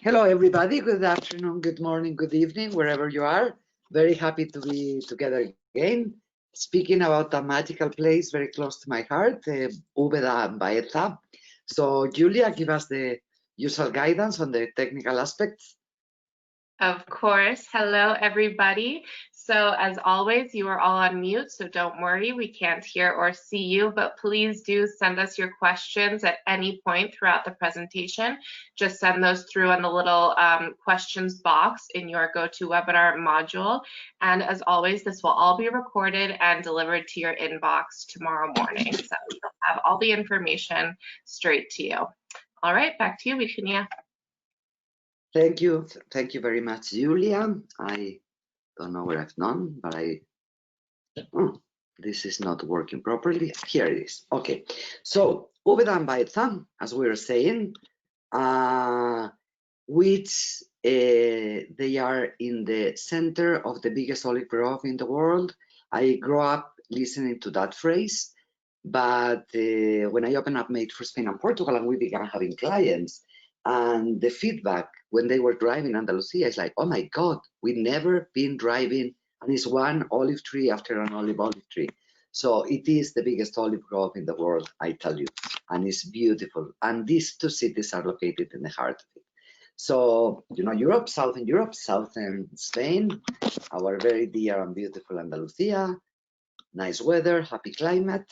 Hello, everybody. Good afternoon, good morning, good evening, wherever you are. Very happy to be together again. Speaking about a magical place very close to my heart, Úbeda and Baeza. So, Julia, give us the usual guidance on the technical aspects. Of course. Hello, everybody. So as always, you are all on mute, so don't worry, we can't hear or see you, but please do send us your questions at any point throughout the presentation. Just send those through in the little questions box in your GoToWebinar module. And as always, this will all be recorded and delivered to your inbox tomorrow morning. So you'll have all the information straight to you. All right, back to you, Virginia. Thank you. Thank you very much, Julia. I don't know where I've gone, but this is not working properly. Here it is. Okay. So, Úbeda and Baeza, as we were saying, which they are in the center of the biggest olive grove in the world. I grew up listening to that phrase, but when I opened up Made for Spain and Portugal and we began having clients, and the feedback when they were driving Andalusia is like, oh my God, we've never been driving, and it's one olive tree after an olive tree. So it is the biggest olive grove in the world, I tell you, and it's beautiful. And these two cities are located in the heart of it. So, you know, Europe, southern Spain, our very dear and beautiful Andalusia, nice weather, happy climate.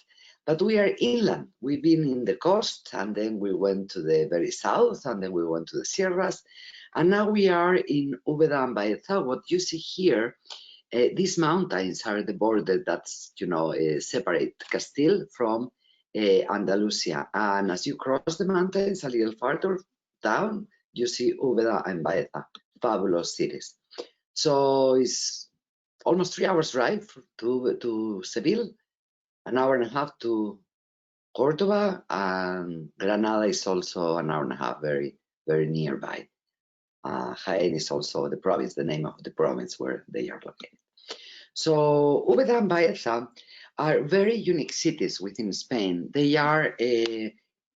But we are inland. We've been in the coast, and then we went to the very south, and then we went to the Sierras. And now we are in Úbeda and Baeza. What you see here, these mountains are the border that's, you know, separate Castile from Andalusia. And as you cross the mountains a little farther down, you see Úbeda and Baeza, fabulous cities. So it's almost 3 hours drive to Seville, an hour and a half to Cordoba, and Granada is also an hour and a half, very, very nearby. Jaén is also the province, the name of the province where they are located. So Úbeda and Baeza are very unique cities within Spain. They are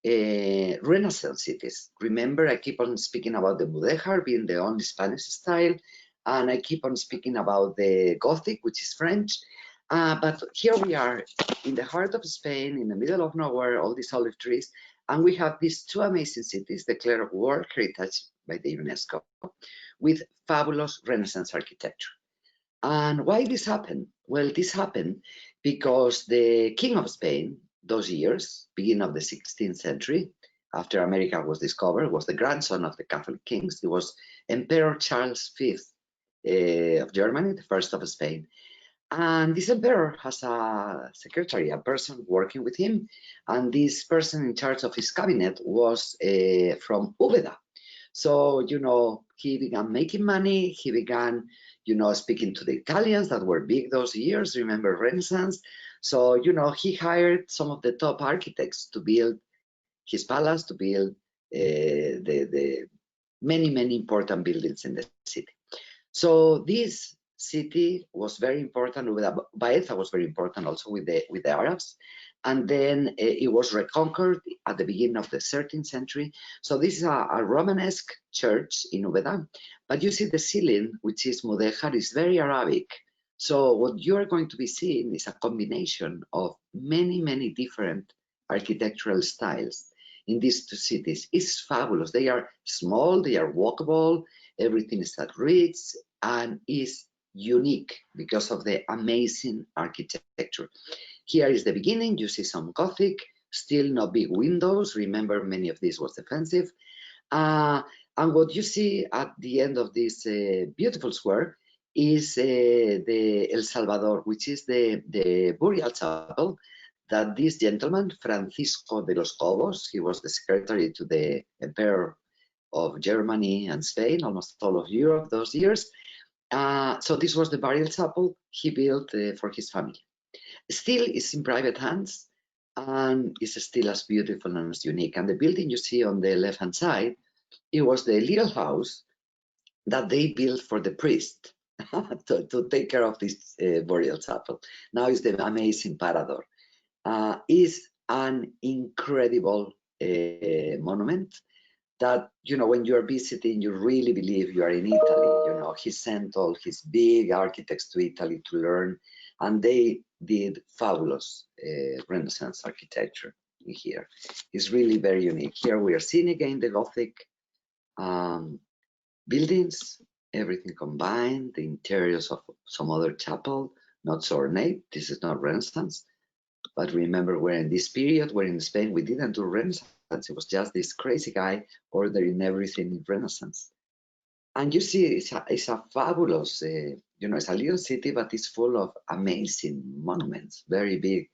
Renaissance cities. Remember, I keep on speaking about the Mudéjar being the only Spanish style, and I keep on speaking about the Gothic, which is French. But here we are in the heart of Spain, in the middle of nowhere, all these olive trees, and we have these two amazing cities declared World Heritage by the UNESCO with fabulous Renaissance architecture. And why this happened? Well, this happened because the King of Spain, those years, beginning of the 16th century, after America was discovered, was the grandson of the Catholic kings. He was Emperor Charles V of Germany, the first of Spain. And this emperor has a secretary, a person working with him. And this person in charge of his cabinet was from Úbeda. So, you know, he began making money. He began, you know, speaking to the Italians that were big those years. Remember Renaissance? So, you know, he hired some of the top architects to build his palace, to build the many, many important buildings in the city. So this city was very important. Baeza was very important also with the Arabs, and then it was reconquered at the beginning of the 13th century. So this is a Romanesque church in Úbeda, but you see the ceiling, which is Mudéjar, is very Arabic. So what you are going to be seeing is a combination of many, many different architectural styles in these two cities. It's fabulous. They are small, they are walkable, everything is at reach, and is unique because of the amazing architecture. Here is the beginning. You see some Gothic, still no big windows. Remember, many of these was defensive. And what you see at the end of this beautiful square is the El Salvador, which is the burial chapel that this gentleman, Francisco de los Cobos, he was the secretary to the Emperor of Germany and Spain, almost all of Europe those years. So this was the burial chapel he built for his family. Still, it's in private hands, and it's still as beautiful and as unique. And the building you see on the left-hand side, it was the little house that they built for the priest to take care of this burial chapel. Now it's the amazing Parador. Is an incredible monument. that, you know, when you are visiting, you really believe you are in Italy. You know, he sent all his big architects to Italy to learn, and they did fabulous Renaissance architecture in here. It's really very unique. Here we are seeing again the Gothic buildings, everything combined, the interiors of some other chapel, not so ornate. This is not Renaissance. But remember, we're in this period where in Spain we didn't do Renaissance. It was just this crazy guy ordering everything in Renaissance. And you see, it's a fabulous, you know, it's a little city, but it's full of amazing monuments, very big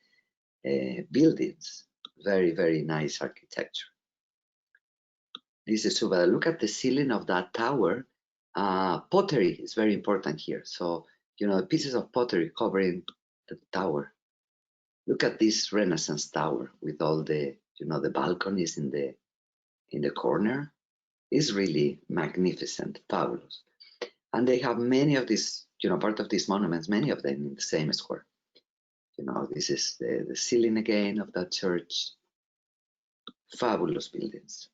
buildings, very, very nice architecture. This is Úbeda. Look at the ceiling of that tower. Pottery is very important here. So, you know, pieces of pottery covering the tower. Look at this Renaissance tower with all the, you know, the balconies in the corner. It's really magnificent, fabulous. And they have many of these, you know, part of these monuments, many of them in the same square. You know, this is the ceiling again of that church. Fabulous buildings.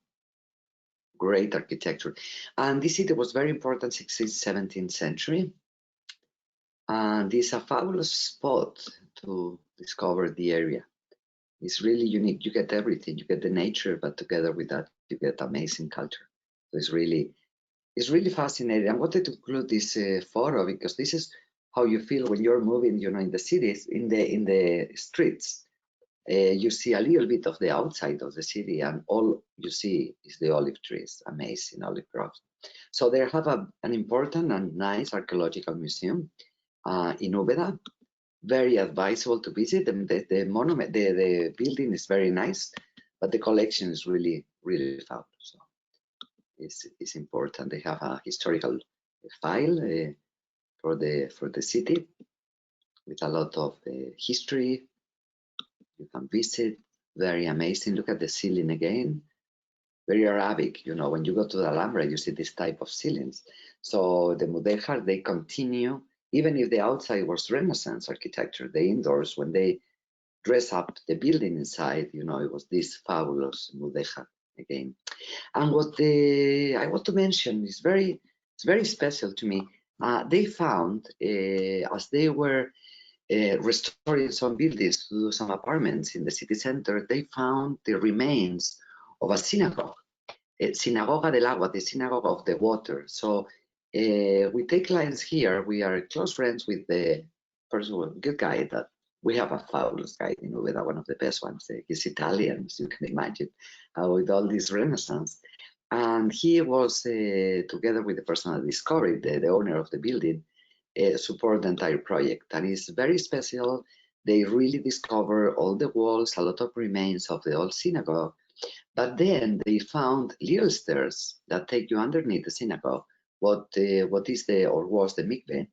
Great architecture. And this city was very important 16th, 17th century. And it's a fabulous spot to discover the area. It's really unique. You get everything. You get the nature, but together with that, you get amazing culture. So it's really fascinating. I wanted to include this photo because this is how you feel when you're moving, you know, in the cities, in the streets. You see a little bit of the outside of the city, and all you see is the olive trees, amazing olive groves. So they have an important and nice archaeological museum in Úbeda. Very advisable to visit. The monument, the building is very nice, but the collection is really, really fabulous. So it's important. They have a historical file for the city with a lot of history. You can visit. Very amazing. Look at the ceiling again. Very Arabic. You know, when you go to the Alhambra, you see this type of ceilings. So the Mudéjar, they continue. Even if the outside was Renaissance architecture, the indoors, when they dress up the building inside, you know, it was this fabulous Mudéjar again. And what I want to mention is it's very special to me. They found, as they were restoring some buildings to do some apartments in the city center, they found the remains of a synagogue, Sinagoga del Agua, the synagogue of the water. So we take clients here. We are close friends with the person, good guy that we have a fabulous guy in Úbeda, one of the best ones. He's Italian, as you can imagine, with all this Renaissance. And he was, together with the person that discovered it, the owner of the building, support the entire project. And it's very special. They really discover all the walls, a lot of remains of the old synagogue. But then they found little stairs that take you underneath the synagogue. What is or was the mikveh?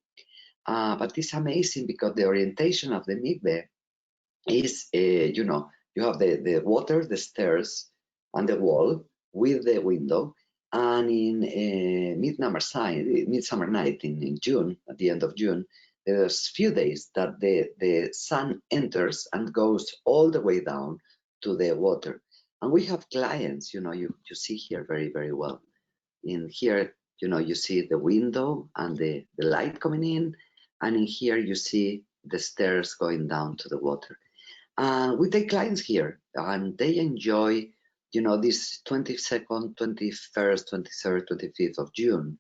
But it's amazing because the orientation of the mikveh is, you know, you have the water, the stairs, and the wall with the window. And in midsummer night in June, at the end of June, there's few days that the sun enters and goes all the way down to the water. And we have clients, you know, you see here very, very well. In here, you know, you see the window and the light coming in. And in here, you see the stairs going down to the water. We take clients here and they enjoy, you know, this 22nd, 21st, 23rd, 25th of June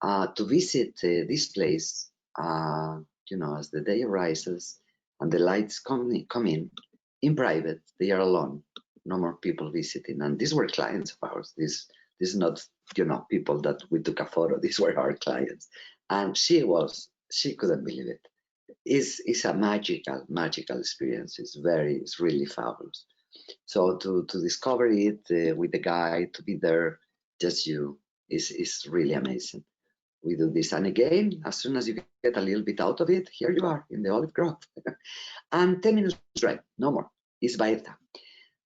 to visit this place, you know, as the day arises and the lights come in private. They are alone, no more people visiting. And these were clients of ours. This is not, you know, people that we took a photo. These were our clients. And she couldn't believe it. It's a magical experience. It's really fabulous. So to discover it with the guide, to be there, just you, is really amazing. We do this, and again, as soon as you get a little bit out of it, here you are in the olive grove. And 10 minutes drive, no more. It's Baeza.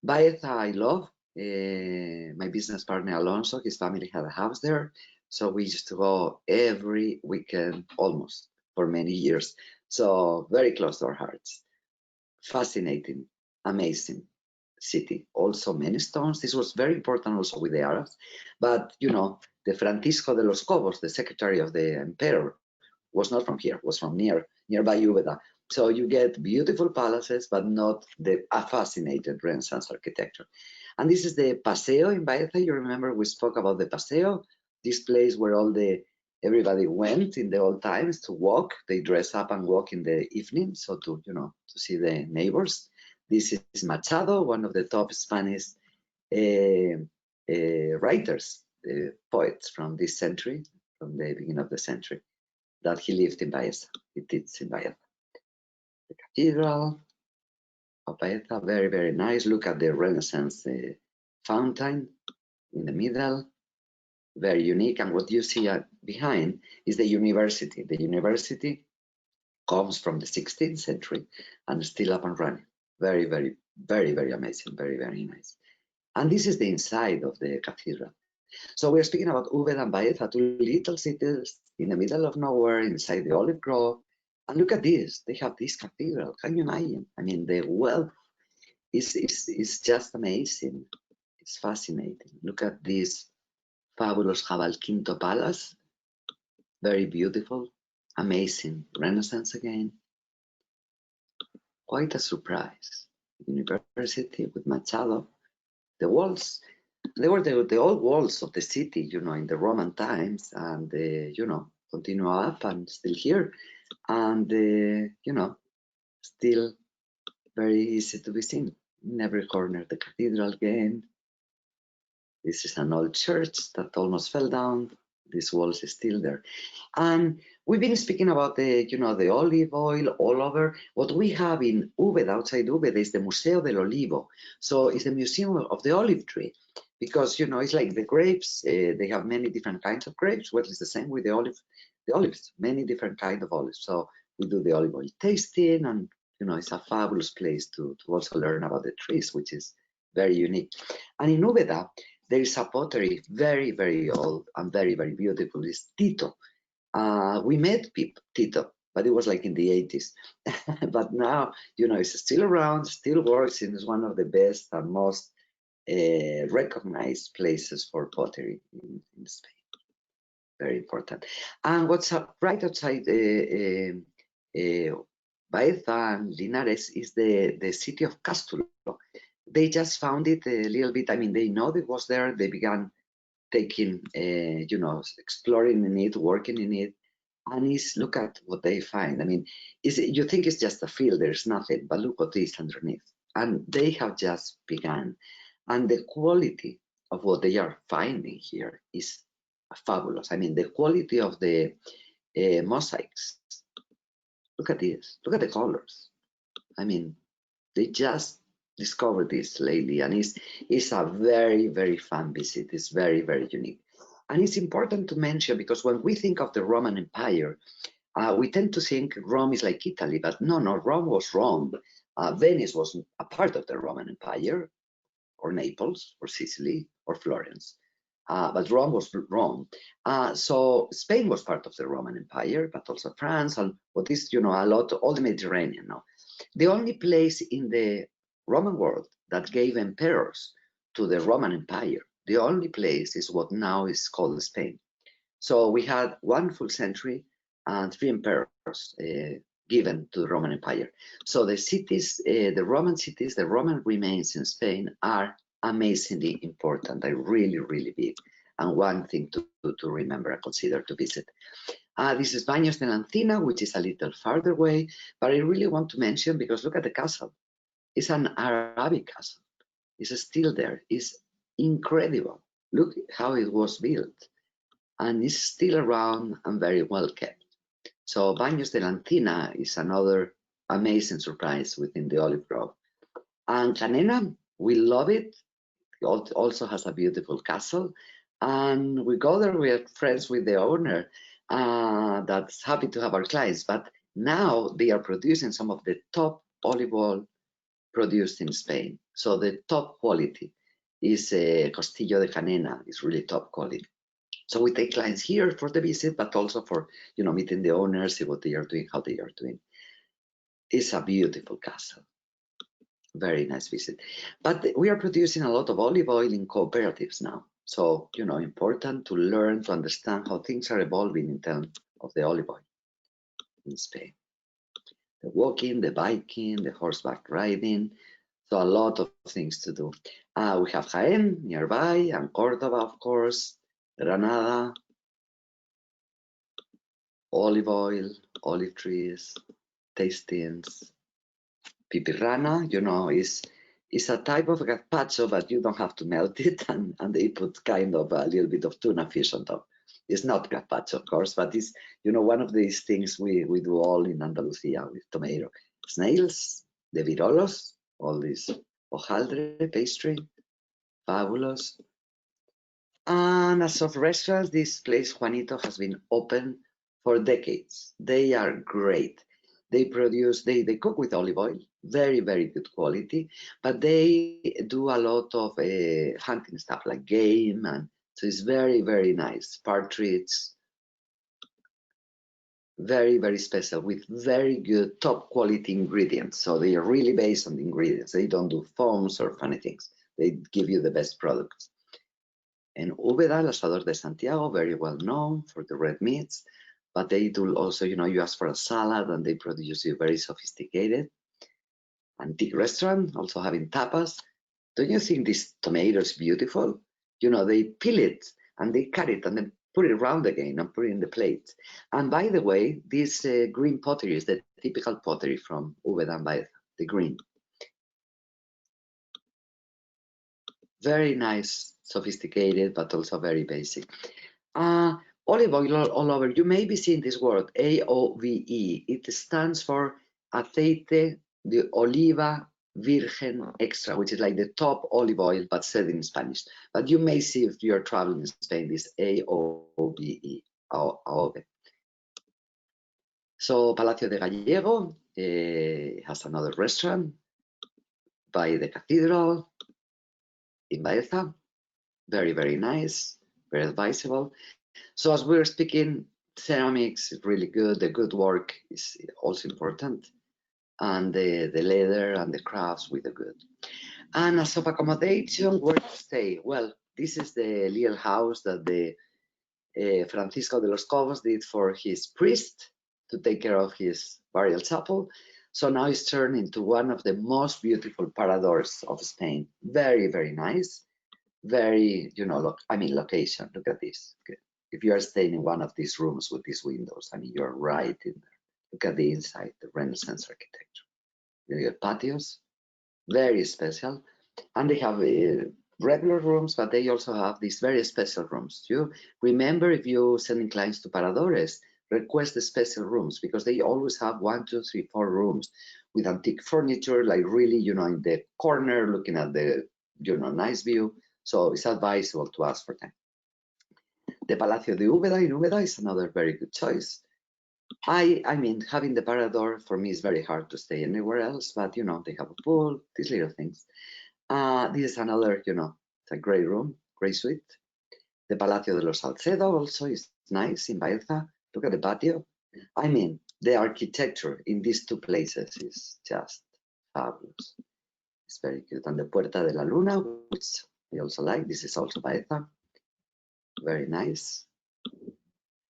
Baeza, I love. My business partner Alonso, his family had a house there, so we used to go every weekend almost for many years. So very close to our hearts. Fascinating, amazing. city. Also many stones. This was very important also with the Arabs. But, you know, the Francisco de los Cobos, the secretary of the emperor, was not from here, was from nearby Úbeda. So you get beautiful palaces, but not the fascinated Renaissance architecture. And this is the Paseo in Baeza. You remember we spoke about the Paseo, this place where everybody went in the old times to walk. They dress up and walk in the evening, so to, you know, to see the neighbors. This is Machado, one of the top Spanish writers, poets from this century, from the beginning of the century, that he lived in Baeza. He did in Baeza. The cathedral of Baeza, very, very nice. Look at the Renaissance fountain in the middle, very unique. And what you see behind is the university. The university comes from the 16th century and still up and running. Very, very, very, very amazing. Very, very nice. And this is the inside of the cathedral. So we're speaking about Úbeda and Baeza, two little cities in the middle of nowhere inside the olive grove. And look at this, they have this cathedral. Can you imagine? I mean, the wealth is just amazing. It's fascinating. Look at this fabulous Jabalquinto Palace. Very beautiful, amazing. Renaissance again. Quite a surprise. University with Machado. The walls, they were the old walls of the city, you know, in the Roman times, and you know, continue up and still here, and you know, still very easy to be seen in every corner. The cathedral again. This is an old church that almost fell down. This wall is still there, and we've been speaking about the, you know, the olive oil all over. What we have in Úbeda, outside Úbeda, is the Museo del Olivo. So it's the museum of the olive tree, because, you know, it's like the grapes. They have many different kinds of grapes. Well, it's the same with the olives, many different kinds of olives. So we do the olive oil tasting, and, you know, it's a fabulous place to also learn about the trees, which is very unique. And in Úbeda, there is a pottery, very, very old and very, very beautiful. It's Tito. We met Tito, but it was like in the 80s. But now, you know, it's still around, still works, and is one of the best and most recognized places for pottery in Spain. Very important. And what's up right outside Baeza and Linares is the city of Castulo. They just found it a little bit. I mean, they know it was there. They began taking, you know, exploring in it, working in it, and look at what they find. I mean, you think it's just a field, there's nothing, but look what is underneath. And they have just begun. And the quality of what they are finding here is fabulous. I mean, the quality of the mosaics. Look at this. Look at the colors. I mean, they just discovered this lately, and it's a very, very fun visit. It's very, very unique. And it's important to mention, because when we think of the Roman Empire, we tend to think Rome is like Italy, but no, Rome was Rome. Venice was a part of the Roman Empire, or Naples, or Sicily, or Florence. But Rome was Rome. So Spain was part of the Roman Empire, but also France, and what is, you know, a lot, all the Mediterranean. No? The only place in the Roman world that gave emperors to the Roman Empire, the only place is what now is called Spain. So we had 1 full century and 3 emperors given to the Roman Empire. So the cities, the Roman cities, the Roman remains in Spain are amazingly important. They're really, really big. And one thing to remember and consider to visit. This is Baños de la Encina, which is a little farther away, but I really want to mention, because look at the castle. It's an Arabic castle. It's still there. It's incredible. Look how it was built. And it's still around and very well kept. So Baños de la Encina is another amazing surprise within the olive grove. And Canena, we love it. It also has a beautiful castle. And we go there, we are friends with the owner that's happy to have our clients. But now they are producing some of the top olive oil produced in Spain. So the top quality is Costillo de Canena. It's really top quality. So we take clients here for the visit, but also for, you know, meeting the owners, see what they are doing, how they are doing. It's a beautiful castle. Very nice visit. But we are producing a lot of olive oil in cooperatives now. So, you know, important to learn, to understand how things are evolving in terms of the olive oil in Spain. The walking, the biking, the horseback riding. So a lot of things to do. We have Jaén nearby, and Córdoba, of course, Granada, olive oil, olive trees, tastings. Pipirana, you know, is a type of gazpacho, but you don't have to melt it, and they put kind of a little bit of tuna fish on top. It's not gazpacho, of course, but it's, you know, one of these things we do all in Andalusia with tomato. Snails, the virolos, all this hojaldre pastry, fabulous. And as of restaurants, this place, Juanito, has been open for decades. They are great. They produce, they cook with olive oil, very, very good quality, but they do a lot of hunting stuff like game, and so it's very, very nice. Partridge, very, very special with very good top quality ingredients. So they are really based on the ingredients. They don't do foams or funny things. They give you the best products. And Úbeda, el Asador de Santiago, very well known for the red meats, but they do also, you know, you ask for a salad and they produce you very sophisticated. Antique restaurant, also having tapas. Don't you think this tomato is beautiful? You know, they peel it and they cut it and then put it around again and put it in the plate. And by the way, this green pottery is the typical pottery from Úbeda and Baeza, the green. Very nice, sophisticated, but also very basic. Olive oil all over. You may be seeing this word, AOVE. It stands for aceite de oliva virgen extra, which is like the top olive oil, but said in Spanish. But you may see if you're traveling in Spain, this AOVE. AOVE. So Palacio de Gallego has another restaurant by the cathedral in Baeza. Very, very nice, very advisable. So as we're speaking, ceramics is really good. The good work is also important. And the leather and the crafts with the good. And as of accommodation, where to stay? Well, this is the little house that the Francisco de los Cobos did for his priest to take care of his burial chapel. So now it's turned into one of the most beautiful paradors of Spain. Very, very nice. Very, you know, location. Look at this. If you are staying in one of these rooms with these windows, I mean, you're right in there. Look at the inside, the Renaissance architecture. You get patios, very special. And they have regular rooms, but they also have these very special rooms. You remember, if you send clients to Paradores, request the special rooms, because they always have 1, 2, 3, 4 rooms with antique furniture, like really, you know, in the corner, looking at the, you know, nice view. So it's advisable to ask for them. The Palacio de Úbeda in Úbeda is another very good choice. I mean, having the Parador for me is very hard to stay anywhere else, but you know, they have a pool, these little things. This is another, you know, it's a great room, great suite. The Palacio de los Salcedo also is nice in Baeza. Look at the patio. I mean, the architecture in these two places is just fabulous. It's very good. And the Puerta de la Luna, which we also like, this is also Baeza. Very nice.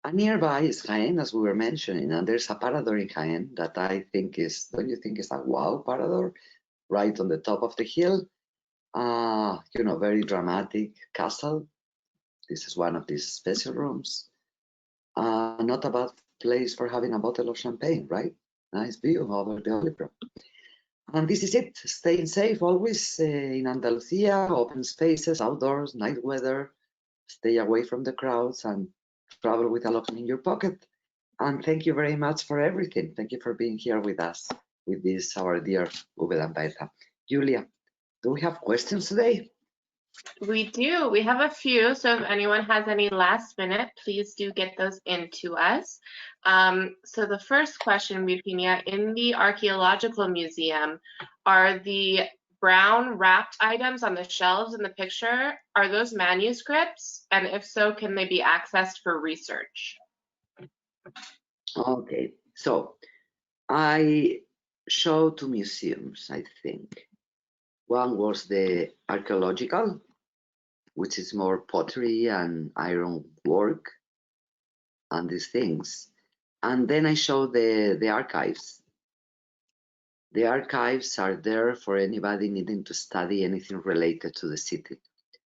And nearby is Jaén, as we were mentioning, and there's a parador in Jaén that I think is, don't you think is a wow parador? Right on the top of the hill. You know, very dramatic castle. This is one of these special rooms. Not a bad place for having a bottle of champagne, right? Nice view over the olive grove. And this is it. Staying safe always in Andalusia, open spaces, outdoors, nice weather. Stay away from the crowds and travel with a lot in your pocket. And thank you very much for everything. Thank you for being here with us, with this, our dear Úbeda and Baeza. Julia, do we have questions today? We do. We have a few. So if anyone has any last minute, please do get those into us. So the first question, Virginia, in the archaeological museum, are the brown wrapped items on the shelves in the picture, are those manuscripts? And if so, can they be accessed for research? Okay, so I show to museums, I think. One was the archaeological, which is more pottery and iron work and these things. And then I showed the archives. The archives are there for anybody needing to study anything related to the city.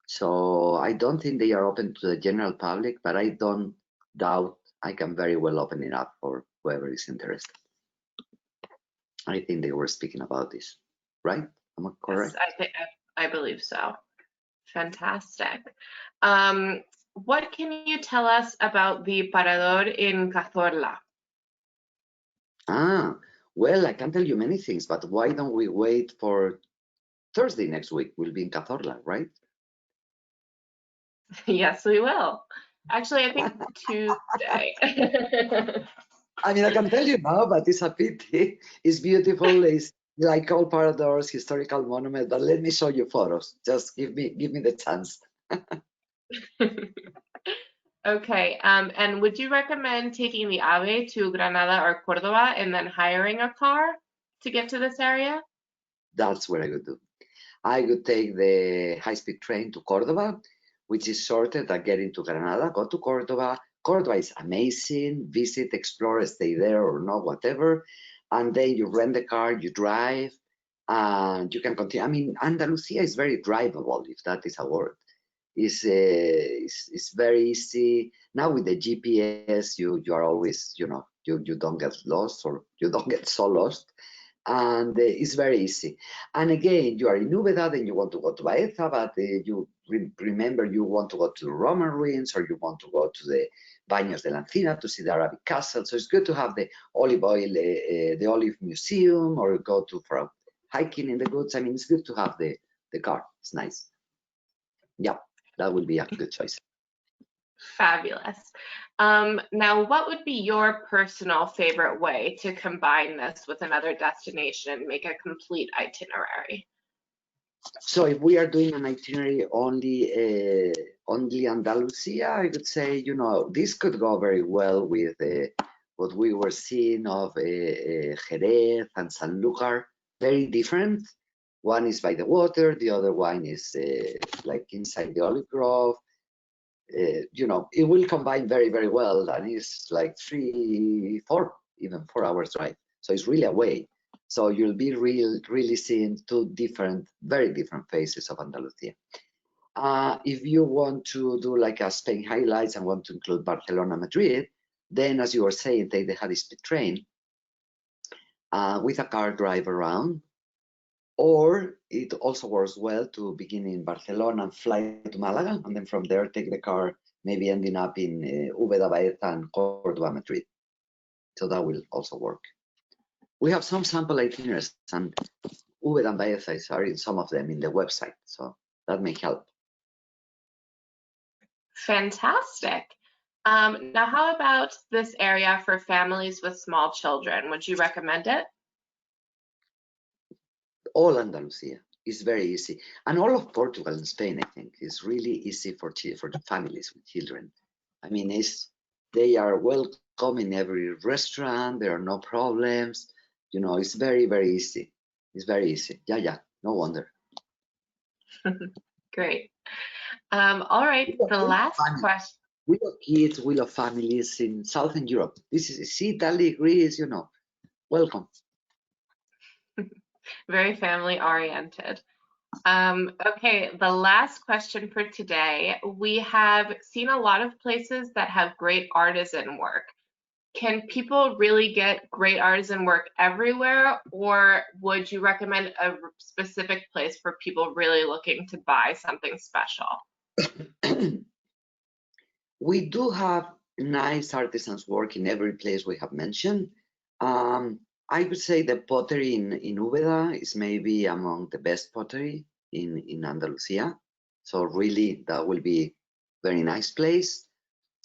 So I don't think they are open to the general public, but I don't doubt I can very well open it up for whoever is interested. I think they were speaking about this, right? Am I correct? Yes, I believe so. Fantastic. What can you tell us about the Parador in Cazorla? Well, I can tell you many things, but why don't we wait for Thursday next week? We'll be in Cazorla, right? Yes, we will. Actually, I think Tuesday. I mean, I can tell you now, but it's a pity. It's beautiful. It's like all Paradors, historical monument. But let me show you photos. Just give me the chance. Okay, and would you recommend taking the AVE to Granada or Cordoba and then hiring a car to get to this area? That's what I would do. I would take the high-speed train to Cordoba, which is shorter than getting to Granada. Go to Cordoba. Cordoba is amazing. Visit, explore, stay there or not, whatever. And then you rent the car, you drive, and you can continue. I mean, Andalusia is very drivable, if that is a word. It's very easy. Now with the GPS, you are always, you don't get lost or you don't get so lost. And it's very easy. And again, you are in Úbeda, then you want to go to Baeza, but you remember you want to go to the Roman ruins or you want to go to the Baños de la Encina to see the Arabic castle. So it's good to have the olive oil, the olive museum, or go to for hiking in the woods. I mean, it's good to have the car. It's nice. Yeah, that would be a good choice. Fabulous. Now, what would be your personal favorite way to combine this with another destination and make a complete itinerary? So if we are doing an itinerary only Andalusia, I would say, this could go very well with what we were seeing of Jerez and Sanlúcar, very different. One is by the water, the other one is like inside the olive grove. It will combine very, very well, and it's like 3, 4, even 4 hours drive. So it's really away. So you'll be really seeing two very different phases of Andalusia. If you want to do like a Spain highlights and want to include Barcelona, Madrid, then as you were saying, take the high-speed train with a car drive around. Or it also works well to begin in Barcelona and fly to Malaga, and then from there take the car, maybe ending up in Úbeda, Baeza, and Cordoba, Madrid. So that will also work. We have some sample itineraries, and Úbeda and Baeza are in some of them in the website, so that may help. Fantastic. Now, how about this area for families with small children? Would you recommend it? All Andalusia is very easy, and all of Portugal and Spain, I think, is really easy for the families with children. I mean, they are welcome in every restaurant. There are no problems. It's very, very easy. It's very easy. Yeah, no wonder. Great. All right, the last question. We love kids, we love families in Southern Europe. This is Italy, Greece, welcome. Very family oriented. Okay, the last question for today. We have seen a lot of places that have great artisan work. Can people really get great artisan work everywhere, or would you recommend a specific place for people really looking to buy something special? We do have nice artisans work in every place we have mentioned. I would say the pottery in Úbeda is maybe among the best pottery in Andalusia. So really, that will be very nice place.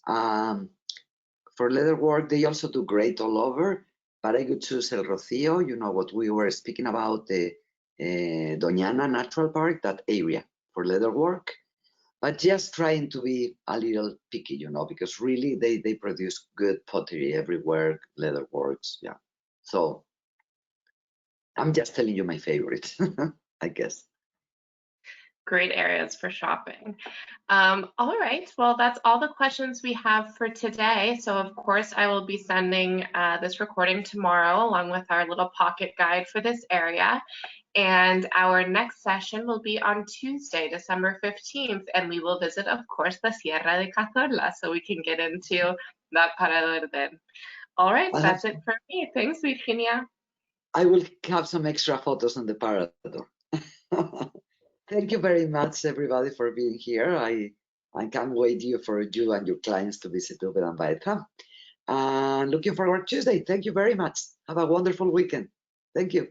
For leather work, they also do great all over, but I would choose El Rocío, what we were speaking about, the Doñana Natural Park, that area for leather work. But just trying to be a little picky, because really they produce good pottery everywhere, leather works, yeah. So I'm just telling you my favorites, I guess. great areas for shopping. All right, well, that's all the questions we have for today. So of course, I will be sending this recording tomorrow along with our little pocket guide for this area. And our next session will be on Tuesday, December 15th, and we will visit, of course, the Sierra de Cazorla, so we can get into that parador then. All right, that's it for me. Thanks, Virginia. I will have some extra photos on the parador. Thank you very much, everybody, for being here. I can't wait for you and your clients to visit Úbeda and Baeza. And looking forward to Tuesday. Thank you very much. Have a wonderful weekend. Thank you.